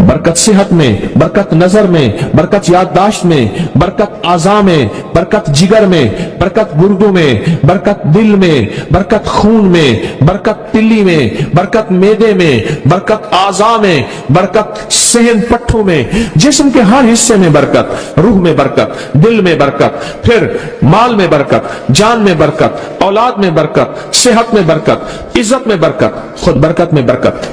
बरकत सेहत में, बरकत नजर में, बरकत याददाश्त में, बरकत आज़ा में, बरकत जिगर में, बरकत गुर्दों में, बरकत दिल में, बरकत खून में, बरकत तिल्ली में, बरकत मेदे में, बरकत आज़ा में, बरकत सहन पट्टों में, जिस्म के हर हिस्से में बरकत, रूह में बरकत, दिल में बरकत, फिर माल में बरकत, जान में बरकत, औलाद में बरकत, सेहत में बरकत, इज्जत में बरकत, खुद बरकत में बरकत।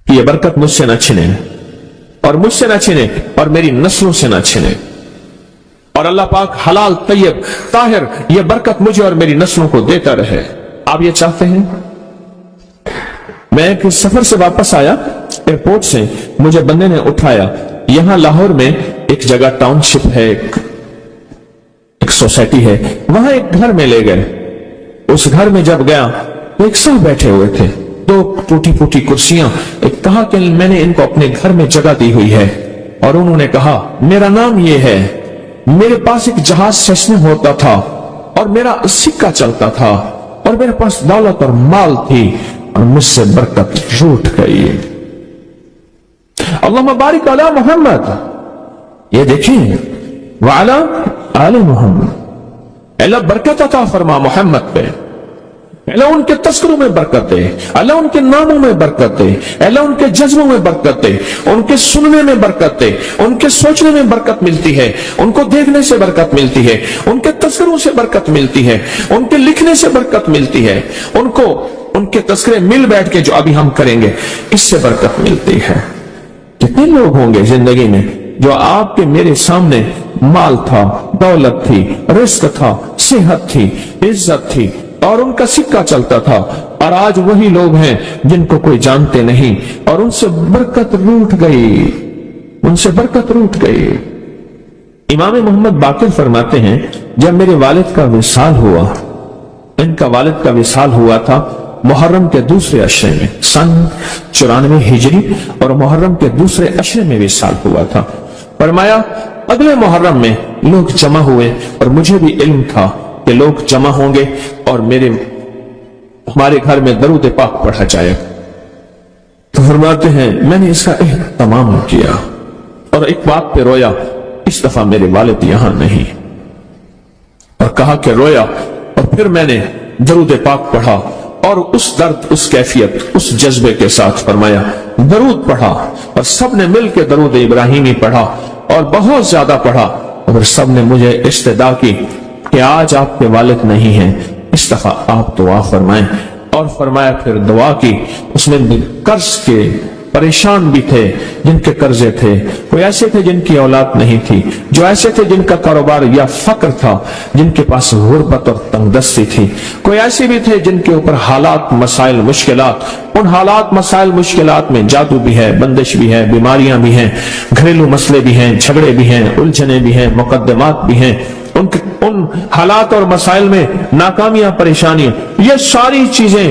ये बरकत मुझसे न छिने और मुझसे न छिने और मेरी नस्लों से न छिने, और अल्लाह पाक हलाल तैयब ताहिर ये बरकत मुझे और मेरी नस्लों को देता रहे। आप ये चाहते हैं? मैं एक सफर से वापस आया एयरपोर्ट से, मुझे बंदे ने उठाया, यहां लाहौर में एक जगह टाउनशिप है, एक सोसाइटी है, वहां एक घर में ले गए। उस घर में जब गया तो एक सब बैठे हुए थे, दो टूटी फूटी कुर्सियां। कहा कि मैंने इनको अपने घर में जगह दी हुई है, और उन्होंने कहा मेरा नाम ये है, मेरे पास एक जहाज सचने होता था और मेरा सिक्का चलता था और मेरे पास दौलत और माल थी और मुझसे बरकत रूठ गई। अल्लाहुम्मा बारिक अला मोहम्मद, ये देखिए, वाला आले मोहम्मद, अल्लाह बरकत अता फरमा मोहम्मद पे, अल्लाह उनके तस्करों में बरकत दे, अल्लाह उनके नामों में बरकत दे, अल्लाह उनके जज्बों में बरकत दे, उनके सुनने में बरकत दे, उनके सोचने में बरकत मिलती है, उनको देखने से बरकत मिलती है, उनके तस्करों से बरकत मिलती है, उनके लिखने से बरकत मिलती है, उनको उनके तस्करे मिल बैठ के जो अभी हम करेंगे इससे बरकत मिलती है। कितने लोग होंगे जिंदगी में जो आपके मेरे सामने माल था, दौलत थी, रिस्क था, सेहत थी, इज्जत थी और उनका सिक्का चलता था, और आज वही लोग हैं जिनको कोई जानते नहीं और उनसे बरकत रूठ गई, उनसे बरकत रूठ गई। इमाम मोहम्मद बाकिर फरमाते हैं, जब मेरे वालिद का विसाल हुआ, इनका वालिद का विसाल हुआ था मुहर्रम के दूसरे अशरे में, सन 94 हिजरी, और मुहर्रम के दूसरे अशरे में विसाल हुआ था। फरमाया अगले मुहर्रम में लोग जमा हुए और मुझे भी इल्म था कि लोग जमा होंगे और हमारे घर में दरूद पाक पढ़ा जाएगा। तो फरमाते हैं मैंने इसका एहतमाम किया और एक बात पे रोया, इस दफा मेरे वालिद यहां नहीं, और कहा कि रोया, और फिर मैंने दरूद पाक पढ़ा और उस दर्द, उस कैफियत, उस जज्बे के साथ फरमाया दरूद पढ़ा, और सब ने मिलकर दरूद इब्राहिमी पढ़ा और बहुत ज्यादा पढ़ा, और सब ने मुझे इस्तदा की कि आज आपके वालिद नहीं हैं, इस दफा आप दुआ फरमाएं। और फरमाया फिर दुआ की, उसमें कर्ज के परेशान भी थे, जिनके कर्जे थे, कोई ऐसे थे जिनकी औलाद नहीं थी, जो ऐसे थे जिनका कारोबार या फक्र था, जिनके पास गुर्बत और तंगदस्ती थी, कोई ऐसे भी थे जिनके ऊपर हालात, मसाइल, मुश्किलात, उन हालात, मसाइल, मुश्किलात में जादू भी है, बंदिश भी है, बीमारियां भी हैं, घरेलू मसले भी हैं, झगड़े भी हैं, उलझने भी हैं, मुकद्दमात भी हैं, उन हालात और मसाइल में नाकामियां, परेशानियां, ये सारी चीजें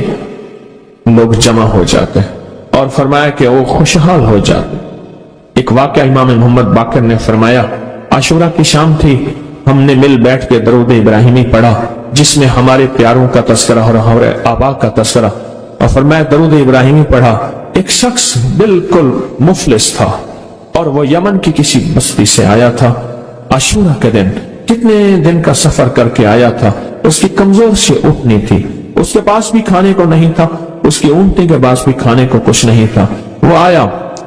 लोग जमा हो जाते हैं और फरमाया कि वो खुशहाल हो जाते। एक वाकया इमाम मोहम्मद बाकर ने फरमाया, आशूरा की शाम थी, हमने मिल बैठ के दरूद इब्राहिमी पढ़ा जिसमें हमारे प्यारों का तस्करा और हमारे आबा का तस्करा, और फरमाया दरूद इब्राहिमी पढ़ा। एक शख्स बिल्कुल मुफलिस था और वो यमन की किसी बस्ती से आया था। आशूरा के दिन कितने दिन का सफर करके आया था, उसकी कमजोर सी ऊँटनी थी, उसके पास भी खाने को नहीं था, उसकी ऊँटनी के पास भी खाने को कुछ नहीं था। वो आया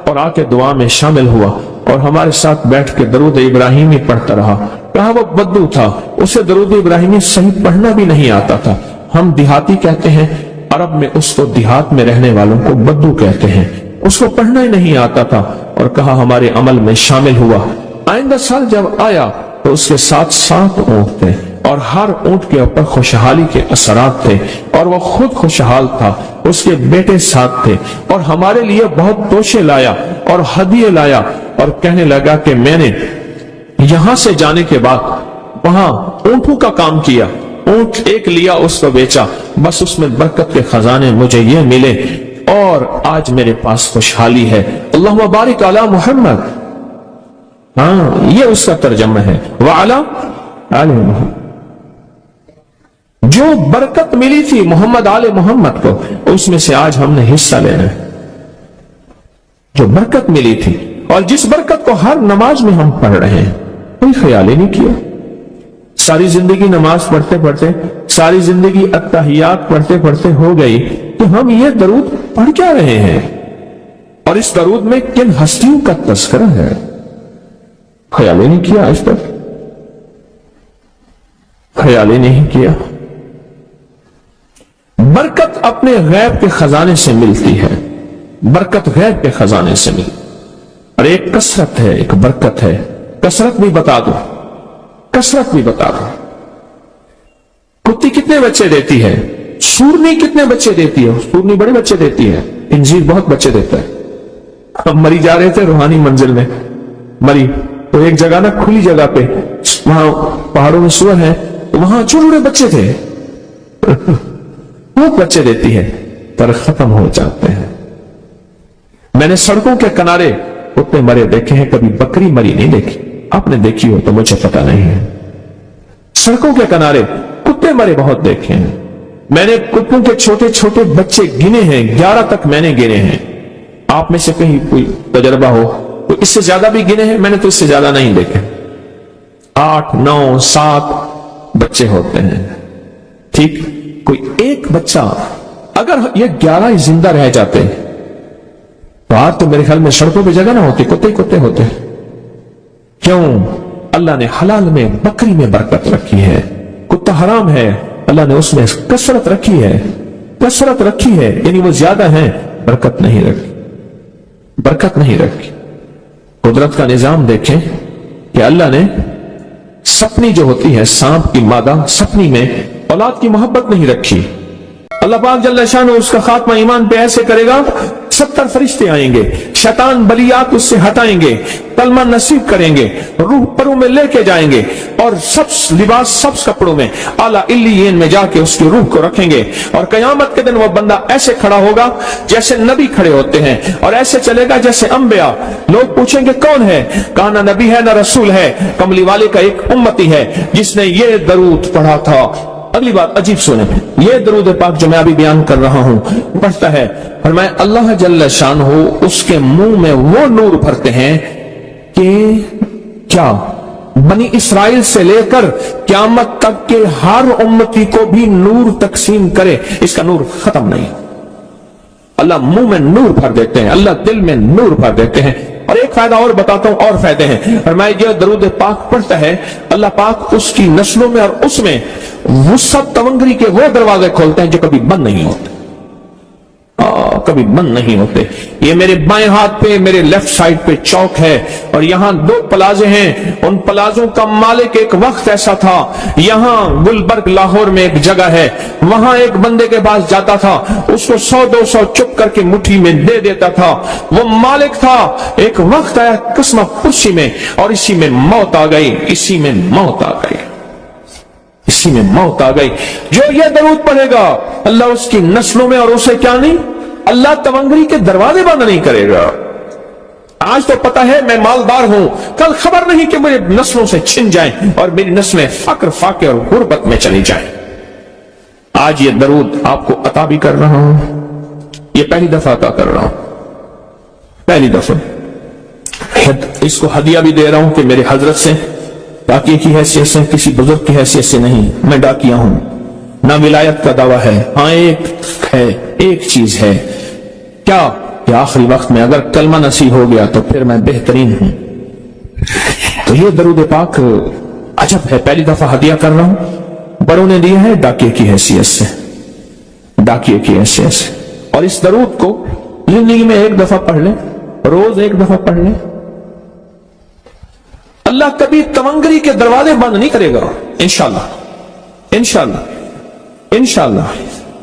और आके दुआ में शामिल हुआ और हमारे साथ बैठ के दरूद इब्राहिमी पढ़ता रहा। कहा वो बद्दू था, उसे दरूद इब्राहिमी सही पढ़ना भी नहीं आता था। हम देहाती कहते हैं, अरब में उसको देहात में रहने वालों को बद्दू कहते हैं, उसको पढ़ना ही नहीं आता था। और कहा हमारे अमल में शामिल हुआ। आइंदा साल जब आया तो उसके साथ 7 ऊँट थे और हर ऊँट के ऊपर खुशहाली के असरात थे और वो खुद खुशहाल था, उसके बेटे साथ थे, और हमारे लिए बहुत तोशे लाया और हदिये लाया और कहने लगा कि मैंने यहां से जाने के बाद वहां ऊँटों का काम किया, ऊँट एक लिया, उसको बेचा, बस उसमें बरकत के खजाने मुझे ये मिले और आज मेरे पास खुशहाली है। अल्लाहुम्मा बारिक अला मोहम्मद। हाँ, ये उसका तर्जमा है, वाला आले मोहम्मद। जो बरकत मिली थी मोहम्मद आले मोहम्मद को, उसमें से आज हमने हिस्सा लेना है। जो बरकत मिली थी और जिस बरकत को हर नमाज में हम पढ़ रहे हैं, कोई ख्याल ही नहीं किया। सारी जिंदगी नमाज पढ़ते पढ़ते, सारी जिंदगी अत्तहियात पढ़ते पढ़ते हो गई कि हम ये दरूद पढ़ क्या रहे हैं और इस दरूद में किन हस्तियों का तस्करा है, ख्याल ही नहीं किया। आज तक ख्याल ही नहीं किया। बरकत अपने गैब के खजाने से मिलती है, बरकत गैब के खजाने से मिलती। और एक कसरत है, एक बरकत है। कसरत भी बता दो, कसरत भी बता दो। कुत्ती कितने बच्चे देती है? सूरनी कितने बच्चे देती है? सूरनी बड़े बच्चे देती है, इंजीर बहुत बच्चे देता है। हम मरी जा रहे थे रूहानी मंजिल में, मरी तो एक जगह ना, खुली जगह पे, वहां पहाड़ों में सुअर है, तो वहां छोटे छोटे बच्चे थे, बहुत बच्चे देती है, पर खत्म हो जाते हैं। मैंने सड़कों के किनारे कुत्ते मरे देखे हैं, कभी बकरी मरी नहीं देखी। آپ نے دیکھی ہو تو مجھے پتا نہیں ہے. سڑکوں کے کنارے کتے مرے بہت دیکھے ہیں. میں نے کتوں کے چھوٹے چھوٹے بچے گنے ہیں, 11 تک میں نے گنے ہیں. آپ میں سے کہیں کوئی تجربہ ہو تو اس سے زیادہ بھی گنے ہیں؟ میں نے تو اس سے زیادہ نہیں دیکھے. 8 9 7 بچے ہوتے ہیں. ٹھیک, کوئی ایک بچہ, اگر یہ 11 ہی زندہ رہ جاتے تو آج تو میرے خیال میں سڑکوں پہ جگہ نہ ہوتی, کتے ہی کتے ہوتے. کیوں؟ اللہ نے حلال میں بکری میں برکت رکھی ہے. کتا حرام ہے, اللہ نے اس میں کثرت رکھی ہے. کثرت رکھی ہے یعنی وہ زیادہ ہیں, برکت نہیں رکھی. برکت نہیں رکھی. قدرت کا نظام دیکھیں کہ اللہ نے سپنی جو ہوتی ہے, سانپ کی مادہ, سپنی میں اولاد کی محبت نہیں رکھی. اللہ پاک جل شانہ اس کا خاتمہ ایمان پہ ایسے کرے گا, 70 فرشتے آئیں گے, شیطان بلیات اس سے ہٹائیں گے, کلمہ نصیب کریں گے, روح پروں میں لے کے جائیں گے, اور سبز لباس سبز کپڑوں میں اعلیٰ علیین میں جا کے اس کی روح کو رکھیں گے. اور قیامت کے دن وہ بندہ ایسے کھڑا ہوگا جیسے نبی کھڑے ہوتے ہیں, اور ایسے چلے گا جیسے انبیاء. لوگ پوچھیں گے کون ہے؟ کہا نہ نبی ہے نہ رسول ہے, کملی والے کا ایک امتی ہے جس نے یہ درود پڑھا تھا. اگلی بات عجیب سنیں, یہ درود پاک جو میں ابھی بیان کر رہا ہوں پڑھتا ہے, فرمایا اللہ جل شانہ اس کے منہ میں وہ نور بھرتے ہیں کہ کیا بنی اسرائیل سے لے کر قیامت تک کے ہر امتی کو بھی نور تقسیم کرے, اس کا نور ختم نہیں. اللہ منہ میں نور بھر دیتے ہیں, اللہ دل میں نور بھر دیتے ہیں. اور ایک فائدہ اور بتاتا ہوں, اور فائدے ہیں. فرمایا جو درود پاک پڑھتا ہے اللہ پاک اس کی نسلوں میں اور اس میں وسعت تونگری کے وہ دروازے کھولتے ہیں جو کبھی بند نہیں ہوتے, کبھی بند نہیں ہوتے. یہ میرے بائیں ہاتھ پہ, میرے لیفٹ سائڈ پہ چوک ہے, اور یہاں 2 پلازے ہیں. ان پلازوں کا مالک ایک وقت ایسا تھا, یہاں گلبرگ لاہور میں ایک جگہ ہے, وہاں ایک بندے کے پاس جاتا تھا, اس کو 100-200 چپ کر کے مٹھی میں دے دیتا تھا. وہ مالک تھا. ایک وقت آیا قسمہ پرسی میں, اور اسی میں موت آ گئی, اسی میں موت آ گئی, اسی میں موت آ گئی. جو یہ درود پڑھے گا اللہ اس کی نسلوں میں, اور اسے کیا نہیں, اللہ تونگری کے دروازے بند نہیں کرے گا. آج تو پتا ہے میں مالدار ہوں, کل خبر نہیں کہ میرے نسلوں سے چھن جائیں اور میری نسلیں فقر فاقے اور غربت میں چلی جائیں. آج یہ درود آپ کو عطا بھی کر رہا ہوں, یہ پہلی دفعہ عطا کر رہا ہوں, پہلی دفعہ. اس کو ہدیہ بھی دے رہا ہوں کہ میرے حضرت سے, ڈاکیے کی حیثیت سے, کسی بزرگ کی حیثیت سے نہیں. میں ڈاکیا ہوں, نہ ولایت کا دعویٰ ہے. ہاں ایک چیز ہے, کیا کہ آخری وقت میں اگر کلمہ نصیب ہو گیا تو پھر میں بہترین ہوں. تو یہ درود پاک عجب ہے, پہلی دفعہ ہدیہ کر رہا ہوں. بڑوں نے دیا ہے ڈاکیے کی حیثیت سے, ڈاکیے کی حیثیت سے. اور اس درود کو زندگی میں ایک دفعہ پڑھ لیں, روز ایک دفعہ پڑھ لیں, اللہ کبھی تونگری کے دروازے بند نہیں کرے گا انشاءاللہ. انشاءاللہ انشاءاللہ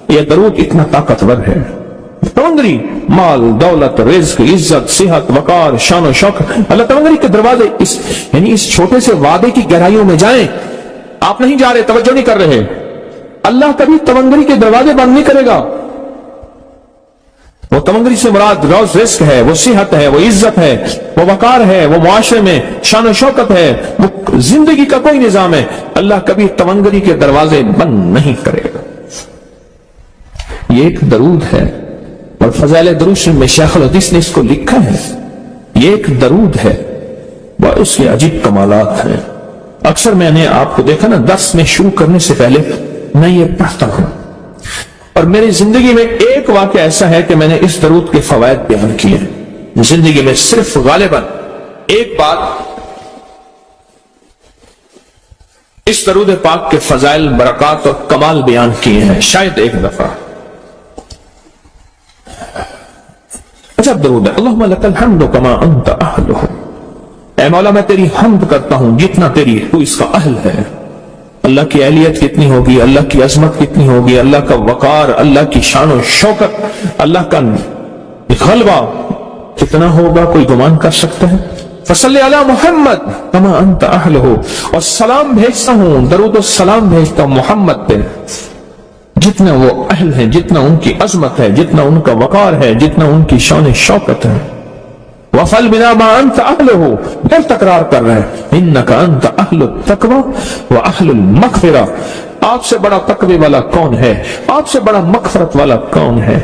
یہ درود اتنا طاقتور ہے. تونگری, مال, دولت, رزق, عزت, صحت, وقار, شان و شوکت, اللہ تونگری کے دروازے یعنی اس چھوٹے سے وعدے کی گہرائیوں میں جائیں. آپ نہیں جا رہے, توجہ نہیں کر رہے. اللہ کبھی تونگری کے دروازے بند نہیں کرے گا. وہ تونگری سے مراد روز رزق ہے, وہ صحت ہے, وہ عزت ہے, وہ وقار ہے, وہ معاشرے میں شان و شوکت ہے, وہ زندگی کا کوئی نظام ہے. اللہ کبھی تونگری کے دروازے بند نہیں کرے گا. یہ ایک درود ہے, اور فضائل درود میں شیخ الحدیث نے اس کو لکھا ہے. یہ ایک درود ہے, اس کے عجیب کمالات ہیں. اکثر میں نے آپ کو دیکھا نا, درس میں شروع کرنے سے پہلے میں یہ پڑھتا ہوں, اور میری زندگی میں ایک واقعہ ایسا ہے کہ میں نے اس درود کے فوائد بیان کیے ہیں. زندگی میں صرف غالباً ایک بات اس درود پاک کے فضائل, برکات اور کمال بیان کیے ہیں, شاید ایک دفعہ. عجب درود ہے. اللہم لک الحمد کما انت اہلہ, اے مولا میں تیری حمد کرتا ہوں جتنا تو اس کا اہل ہے. اللہ کی اہلیت کتنی ہوگی, اللہ کی عظمت کتنی ہوگی, اللہ کا وقار, اللہ کی شان و شوکت, اللہ کا غلبہ کتنا ہوگا, کوئی گمان کر سکتا ہے. فصلی علی محمد کما انت اہلہ, اور سلام بھیجتا ہوں, درود و سلام بھیجتا ہوں محمد پہ جتنا وہ اہل ہیں, جتنا ان کی عظمت ہے, جتنا ان کا وقار ہے, جتنا ان کی شان و شوکت ہے. वफल बिना मा अंत अहलहु, फिर तकरार कर रहे हैं इन्नका अंत अहलुत तकवा व अहलुल मगफिरा। आपसे बड़ा तकवे वाला कौन है, आपसे बड़ा मगफरत वाला कौन है।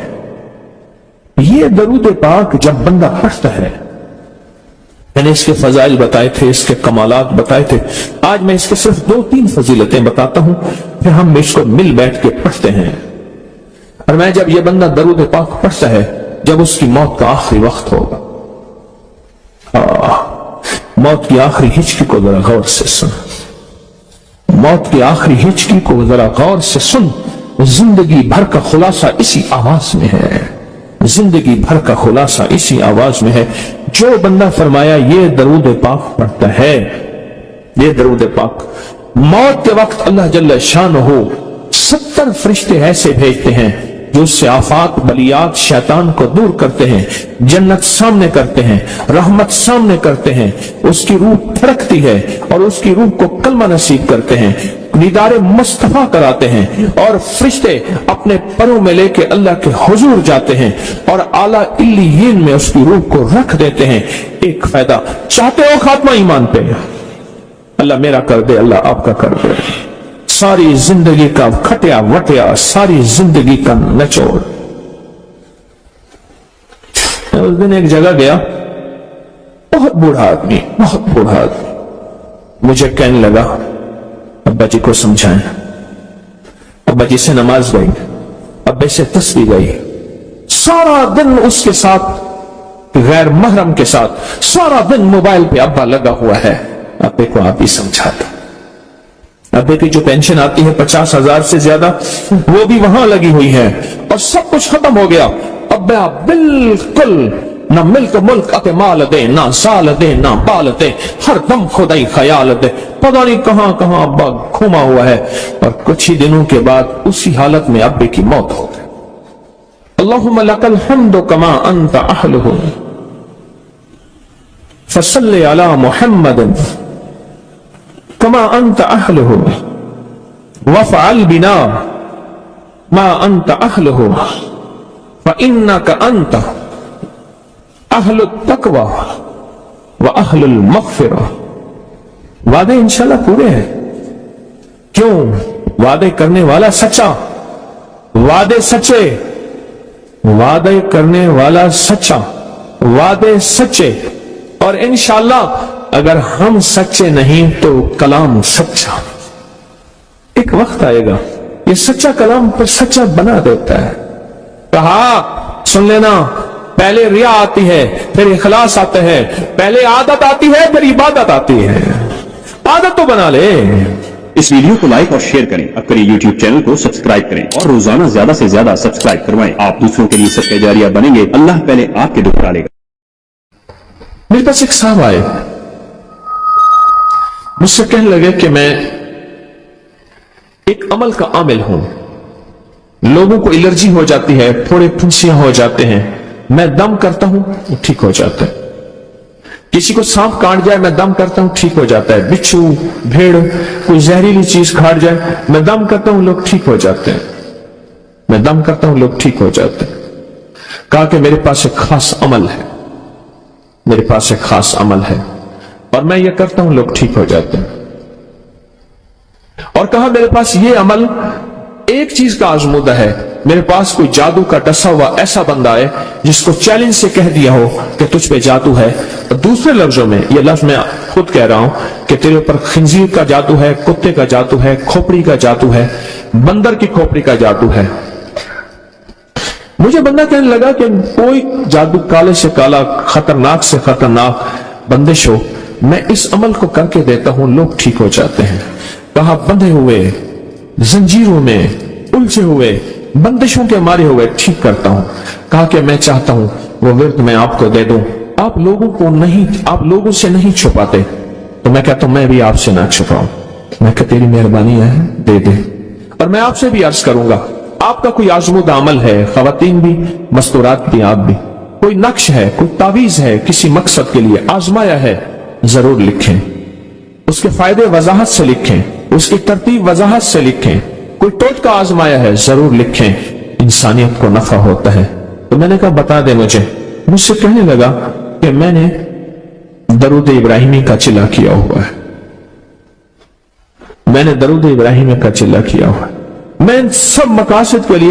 ये दरूद पाक जब बंदा पढ़ता है, मैंने इसके फजाइल बताए थे, इसके कमालात बताए थे, आज मैं इसके सिर्फ 2-3 फजीलतें बताता हूं, फिर हम इसको मिल बैठ के पढ़ते हैं। और मैं जब ये बंदा दरूद पाक पढ़ता है, जब उसकी मौत का आखिरी वक्त होगा, मौत की आखिरी हिचकी को जरा गौर से सुन, मौत की आखिरी हिचकी को जरा गौर से सुन। जिंदगी भर का खुलासा इसी आवाज में है, जिंदगी भर का खुलासा इसी आवाज में है। जो बंदा फरमाया ये दरूद पाक पढ़ता है, ये दरूद पाक, मौत के वक्त अल्लाह जल्ल शानहू 70 फरिश्ते ऐसे भेजते हैं जो उससे आफात बलियात शैतान को दूर करते हैं, जन्नत सामने करते हैं, रहमत सामने करते हैं, उसकी रूह फड़कती है और उसकी रूह को कलमा नसीब करते हैं, दीदारे मुस्तफा कराते हैं और फरिश्ते अपने परों में लेके अल्लाह के हुजूर जाते हैं और आला इल्लियीन में उसकी रूह को रख देते हैं। एक फायदा चाहते हो खात्मा ईमान पे, अल्लाह मेरा कर दे, अल्लाह आपका कर दे। सारी जिंदगी का खटिया वटिया, सारी जिंदगी का निचोड़। मैं उस दिन एक जगह गया, बहुत बूढ़ा आदमी, बहुत बूढ़ा आदमी मुझे कहने लगा अब्बा जी को समझाएं। अब्बा जी से नमाज गई, अब्बे से तस्बीह गई, सारा दिन उसके साथ गैर महरम के साथ सारा दिन मोबाइल पे अब्बा लगा हुआ है। अब्बे को आप ही समझाता, अब्बे की जो पेंशन आती है 50,000 से ज्यादा, वो भी वहां लगी हुई है और सब कुछ खत्म हो गया। अब्बा बिल्कुल ना मिल्क मुल्क अके माल दे, ना साल दे, ना बाल दे, हर दम खुदाई ख्याल दे, पता नहीं कहां कहां अब्बा घूमा हुआ है। और कुछ ही दिनों के बाद उसी हालत में अब्बे की मौत हो गई। अल्लाहुम्मा लकल हम्दु कमा अंत अहलुहु फसल्लि अला मुहम्मदिन कमा अंत अहलुहु वफ़अल बिना मा अंत अहलुहु फ़इन्नका अंत अहलुत तक़वा व अहलुल मग़फ़िरा। वादे इंशाल्लाह पूरे हैं। क्यों? वादे करने वाला सच्चा, वादे सच्चे, वादे करने वाला सच्चा, वादे सच्चे। और इंशाल्लाह अगर हम सच्चे नहीं तो कलाम सच्चा। एक वक्त आएगा ये सच्चा कलाम पर सच्चा बना देता है। कहा सुन लेना, पहले रिया आती है, फिर इखलास आता है, पहले आदत आती है, फिर इबादत आती है। आदत तो बना ले। इस वीडियो को लाइक और शेयर करें, अब करिए यूट्यूब चैनल को सब्सक्राइब करें और रोजाना ज्यादा से ज्यादा सब्सक्राइब करवाएं। आप दूसरों के लिए सदका जारिया बनेंगे, अल्लाह पहले आपके दुख डालेगा। मेरे पास एक साहब आए, मुझसे कहने लगे कि मैं एक अमल का आमिल हूं, लोगों को एलर्जी हो जाती है, थोड़े फुंसियां हो जाते हैं, मैं दम करता हूं वो ठीक हो जाता है। किसी को सांप काट जाए मैं दम करता हूं ठीक हो जाता है। बिच्छू, भेड़, कोई जहरीली चीज काट जाए मैं दम करता हूं लोग ठीक हो जाते हैं, मैं दम करता हूं लोग ठीक हो जाते हैं। कहा कि मेरे पास एक खास अमल है, मेरे पास एक खास अमल है और मैं ये करता हूं लोग ठीक हो जाते हैं। और कहा मेरे पास ये अमल एक चीज का आजमूदा है, मेरे पास कोई जादू का डसा हुआ ऐसा बंदा है जिसको चैलेंज से कह दिया हो कि तुझ पे जादू है। और दूसरे लफ्जों में ये लफ्ज मैं खुद कह रहा हूं कि तेरे ऊपर खिंजीर का जादू है, कुत्ते का जादू है, खोपड़ी का जादू है, बंदर की खोपड़ी का जादू है। मुझे बंदा कहने लगा कि कोई जादू काले से काला, खतरनाक से खतरनाक बंदिश हो, मैं इस अमल को करके देता हूं लोग ठीक हो जाते हैं। कहा बंधे हुए, जंजीरों में उलझे हुए, बंदिशों के मारे हुए ठीक करता हूं। कहा कि मैं चाहता हूं वो विर्द मैं आपको दे दूं, आप लोगों को नहीं, आप लोगों से नहीं छुपाते। तो मैं कहता हूं मैं भी आपसे ना छुपाऊं, मैं कहता तेरी मेहरबानी है दे दे। और मैं आपसे भी अर्ज करूंगा, आपका कोई आजमूदा अमल है, खवातीन भी, मस्तूरात भी, आप भी, कोई नक्श है, कोई तावीज है, किसी मकसद के लिए आजमाया है, जरूर लिखें, उसके फायदे वजाहत से लिखें, उसकी तरतीब वजाहत से लिखें। कोई टोटका आजमाया है जरूर लिखें, इंसानियत को नफा होता है। तो मैंने कहा बता दे मुझे। मुझसे कहने लगा کہ میں نے درود ابراہیمی کا چلا کیا ہوا ہے، میں نے درود ابراہیمی کا چلا کیا ہوا ہے، میں ان سب مقاصد کے لیے